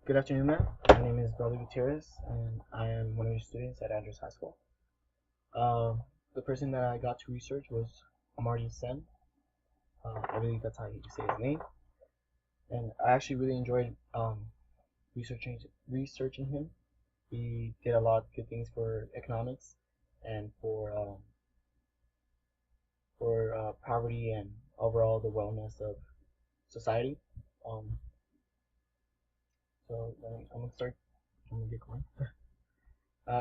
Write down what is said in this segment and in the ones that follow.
Good afternoon, ma'am. My name is Braulio Gutierrez, and I am one of your students at Andrews High School. The person that I got to research was Amartya Sen. I believe that's how you say his name. And I actually really enjoyed researching him. He did a lot of good things for economics and for poverty and overall the wellness of society. Um, I'm gonna start. I'm gonna get going.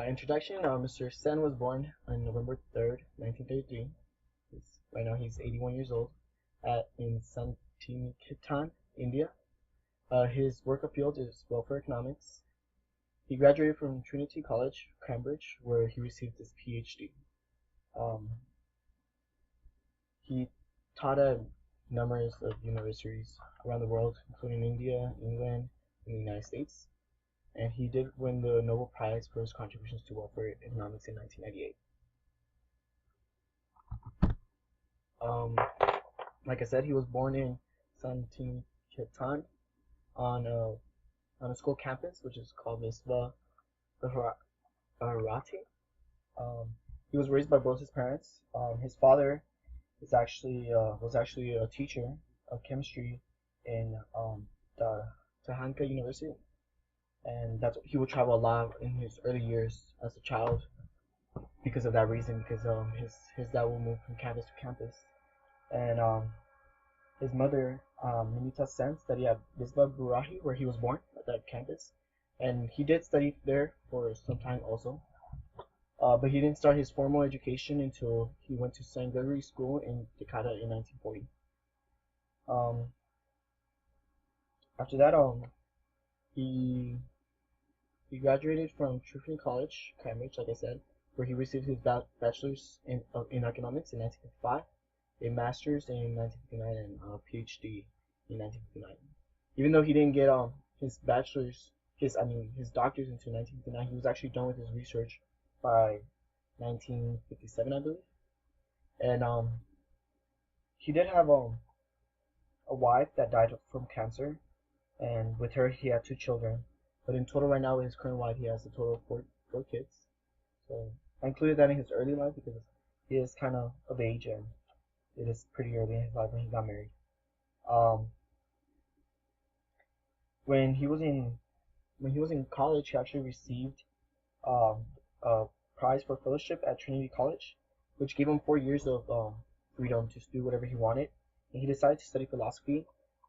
Introduction. Mr. Sen was born on November 3rd, 1933. Right now he's 81 years old in Santiniketan, India. His work field is welfare economics. He graduated from Trinity College, Cambridge, where he received his PhD. Um, he taught at numerous of universities around the world, including India, England, and the United States. And he did win the Nobel Prize for his contributions to welfare economics in 1998. Like I said, he was born in Santiniketan on a school campus, which is called Misva Bharati. He was raised by both his parents. His father was actually a teacher of chemistry in the Tahanka University, and he would travel a lot in his early years as a child because of that reason. Because his dad would move from campus to campus, and his mother, Minita Sen, studied at Misbah Burahi, where he was born at that campus, and he did study there for some time also. But he didn't start his formal education until he went to St. Gregory School in Jakarta in 1940. Um, After that, he he graduated from Trinity College, Cambridge, like I said, where he received his bachelor's in economics in 1955, a master's in 1959, and a PhD in 1959. Even though he didn't get his bachelor's, his doctor's until 1959, he was actually done with his research by 1957, I believe. And he did have a wife that died from cancer, and with her he had two children. But in total, right now with his current wife, he has a total of four kids. So I included that in his early life because he is kind of age, and it is pretty early in his life when he got married. Um, when he was in college, he actually received a prize for fellowship at Trinity College, which gave him 4 years of freedom to do whatever he wanted. And he decided to study philosophy,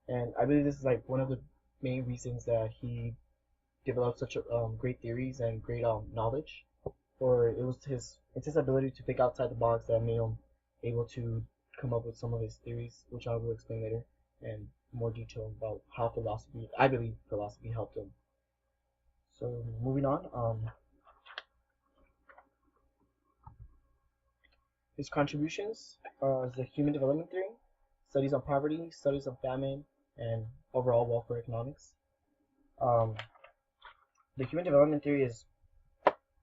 and I believe this is like one of the main reasons that he developed such great theories and great knowledge. Or it's his ability to think outside the box that made him able to come up with some of his theories, which I will explain later in more detail about how I believe philosophy helped him. So moving on, his contributions is the human development theory, studies on poverty, studies on famine, and overall welfare economics. The human development theory is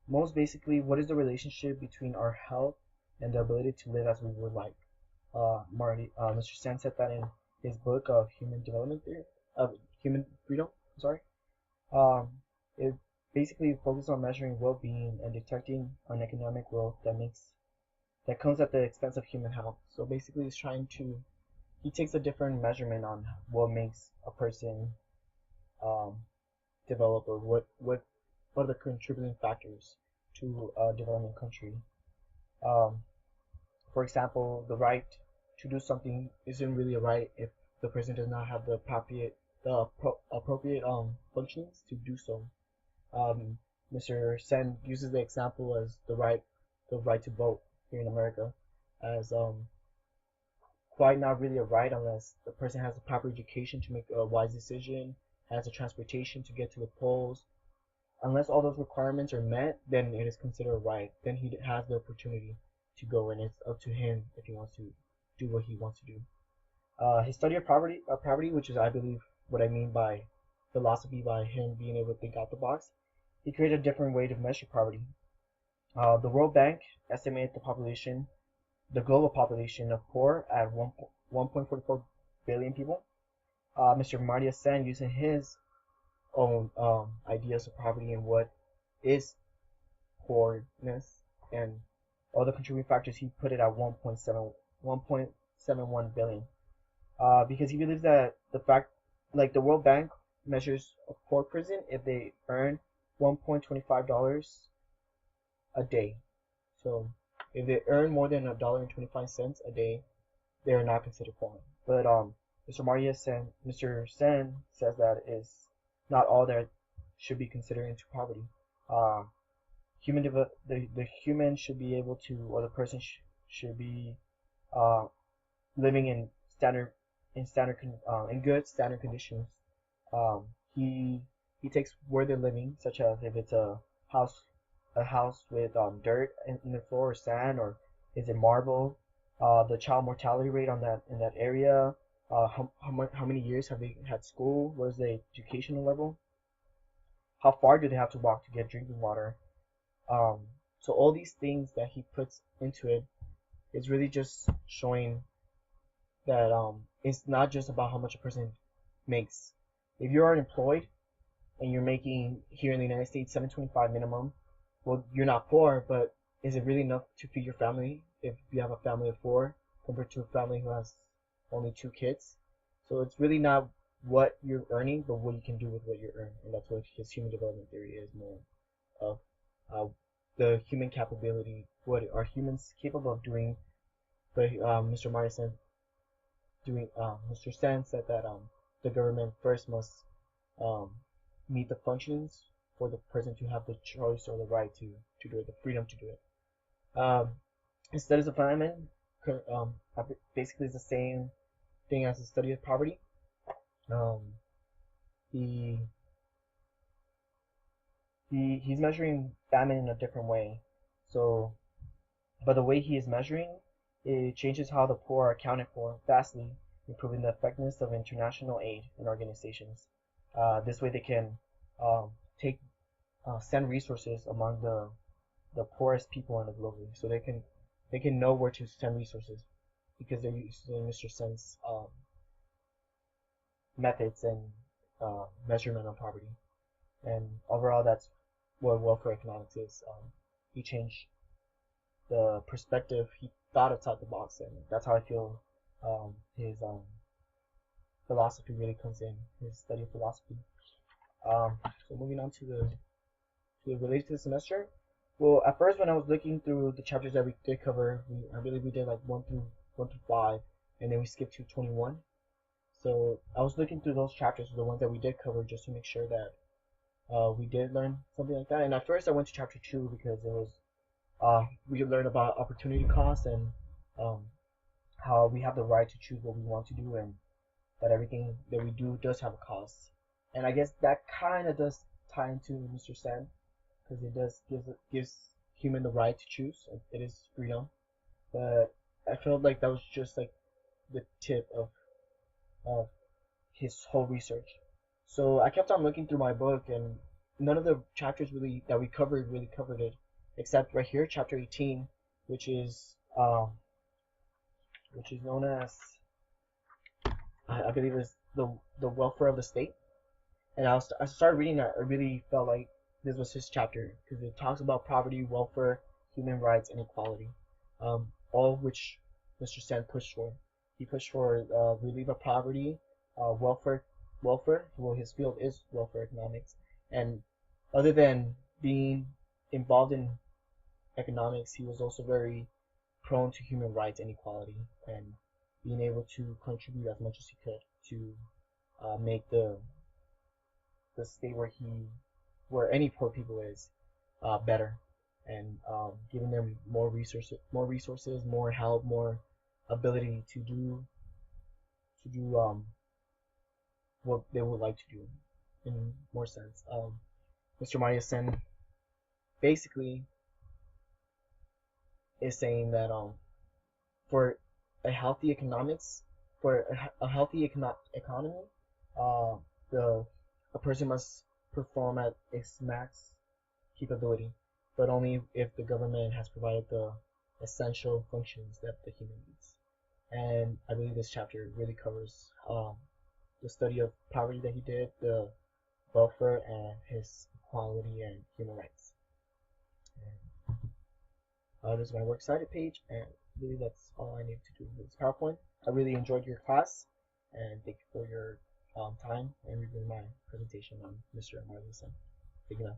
most basically what is the relationship between our health and the ability to live as we would like. Mr. Sen said that in his book of human development theory, of human freedom. Sorry. Um, it basically focuses on measuring well-being and detecting an economic growth that comes at the expense of human health. So basically, he takes a different measurement on what makes a person um, develop, or what are the contributing factors to a developing country. Um, for example, the right to do something isn't really a right if the person does not have the appropriate functions to do so. Mr. Sen uses the example as the right to vote here in America as quite not really a right unless the person has the proper education to make a wise decision, has the transportation to get to the polls. Unless all those requirements are met, then it is considered a right. Then he has the opportunity to go, and it's up to him if he wants to do what he wants to do. His study of poverty, which is, I believe, what I mean by philosophy, by him being able to think out the box. He created a different way to measure poverty. The World Bank estimated the global population of poor at 1.44 billion people. Mr. Amartya Sen, using his own ideas of poverty and what is poorness, and all the contributing factors. He put it at 1.71 billion. Because he believes that the fact, like the World Bank measures a poor person if they earn $1.25 a day. So if they earn more than $1.25 a day, they are not considered poor. But Mr. Sen says that is not all that should be considered into poverty. Uh, the human should be able to, or the person should be uh, living in good standard conditions. Um, he he takes where they're living, such as if it's house a house with dirt in the floor or sand, or is it marble? The child mortality rate on that in that area. How many years have they had school? What is the educational level? How far do they have to walk to get drinking water? So all these things that he puts into it is really just showing that it's not just about how much a person makes. If you're unemployed and you're making here in the United States 725 minimum, well, you're not poor, but is it really enough to feed your family if you have a family of four compared to a family who has only two kids? So it's really not what you're earning, but what you can do with what you earn, and that's what his human development theory is more of. Uh, the human capability, what are humans capable of doing? But Mr. Morrison Mr. Stan said that the government first must um, meet the functions for the person to have the choice or the right to do it, the freedom to do it. His studies of famine basically is the same thing as the study of poverty. Um, he he's measuring famine in a different way. So, but the way he is measuring it changes how the poor are accounted for vastly, improving the effectiveness of international aid and organizations. This way, they can um, take send resources among the poorest people in the globally, so they can know where to send resources because they're using Mr. Sen's methods and measurement of poverty. And overall, that's what welfare economics is. He changed the perspective. He thought outside the box, and that's how I feel his philosophy really comes in. His study of philosophy. So moving on to the related to the semester. Well, at first when I was looking through the chapters that we did cover, I believe we did like one through five, and then we skipped to 21. So I was looking through those chapters, the ones that we did cover, just to make sure that we did learn something like that. And at first I went to chapter two because it was we learned about opportunity cost and um, how we have the right to choose what we want to do, and that everything that we do does have a cost. And I guess that kind of does tie into Mr. Sen because it does gives human the right to choose. It is freedom, but I felt like that was just like the tip of his whole research. So I kept on looking through my book, and none of the chapters really that we covered really covered it, except right here, chapter 18, which is um, which is known as I believe is the welfare of the state. And I started reading that. I really felt like this was his chapter because it talks about poverty, welfare, human rights, and equality, all of which Mr. Sen pushed for. He pushed for relief of poverty, welfare. Well, his field is welfare economics, and other than being involved in economics, he was also very prone to human rights and equality, and being able to contribute as much as he could to make the state where any poor people is better, and giving them more resources, more help, more ability to do what they would like to do in more sense. Mr. Maria Sen basically is saying that for a healthy economics, for a healthy economy, uh, the a person must perform at its max capability, but only if the government has provided the essential functions that the human needs. And I believe this chapter really covers the study of poverty that he did, the welfare and his equality and human rights. And, this is my works cited page, and really that's all I need to do with this PowerPoint. I really enjoyed your class, and thank you for your time and reviewing my presentation on Mr. Amartya. Thank you now.